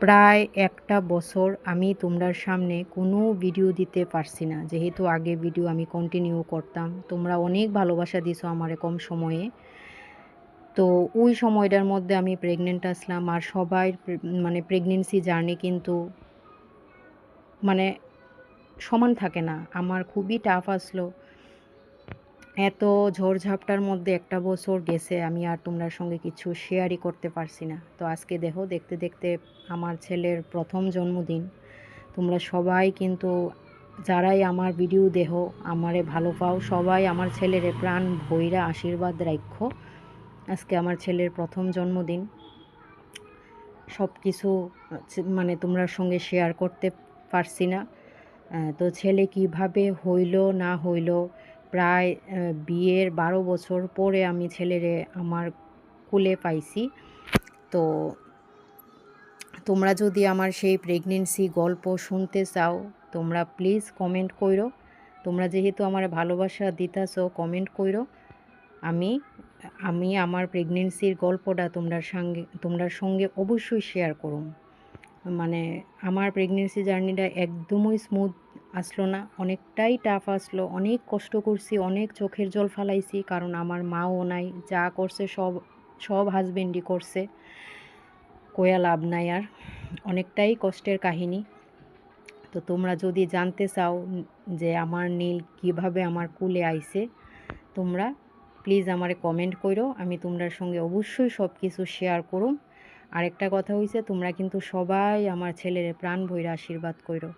প্রায় একটা বছর আমি তোমরার সামনে কোনো ভিডিও দিতে পারছি না, যেহেতু আগে ভিডিও আমি কন্টিনিউ করতাম। তোমরা অনেক ভালোবাসা দিছো আমারে কম সময়ে। তো ওই সময়টার মধ্যে আমি প্রেগনেন্ট আসলাম, আর সবাই মানে প্রেগনেন্সি জার্নি কিন্তু মানে সমান থাকে না। আমার খুবই টাফ আসলো। এত ঝড়ঝাপটার মধ্যে একটা বছর গেছে, আমি আর তোমরার সঙ্গে কিছু শেয়ারই করতে পারছি না। তো আজকে দেখো, দেখতে দেখতে আমার ছেলের প্রথম জন্মদিন। তোমরা সবাই কিন্তু যারাই আমার ভিডিও দেখো, আমারে ভালো পাও, সবাই আমার ছেলের প্রাণ ভইরা আশীর্বাদ রাখো। আজকে আমার ছেলের প্রথম জন্মদিন। সব কিছু মানে তোমরার সঙ্গে শেয়ার করতে পারছি না। তো ছেলে কিভাবে হইল না হইল, প্রায় বিয়ের 12 বছর পরে আমি ছেলেরে আমার কোলে পাইছি। তো তোমরা যদি আমার সেই প্রেগনেন্সি গল্প শুনতে চাও, তোমরা প্লিজ কমেন্ট কইরো। তোমরা যেহেতু আমার ভালোবাসা দিতাছো, কমেন্ট কইরো। আমি আমি আমার প্রেগনেন্সির গল্পটা তোমরার সঙ্গে অবশ্যই শেয়ার করুম। মানে আমার প্রেগনেন্সি জার্নিটা একদমই স্মুথ আসলো না, অনেকটাই টাফ আসলো। অনেক কষ্ট করছি, অনেক চোখের জল ফালাইছি, কারণ আমার মাও নাই। যা করছে সব সব হাজবেন্ডই করছে, কয়া লাভ নাই আর। অনেকটাই কষ্টের কাহিনী। তো তোমরা যদি জানতে চাও যে আমার নীল কিভাবে আমার কুলে আইছে, তোমরা প্লিজ আমারে কমেন্ট করো। আমি তোমরার সঙ্গে অবশ্যই সব কিছু শেয়ার করুম। আরেকটা কথা হইছে, তোমরা কিন্তু সবাই আমার ছেলের প্রাণ ভইরা আশীর্বাদ করো।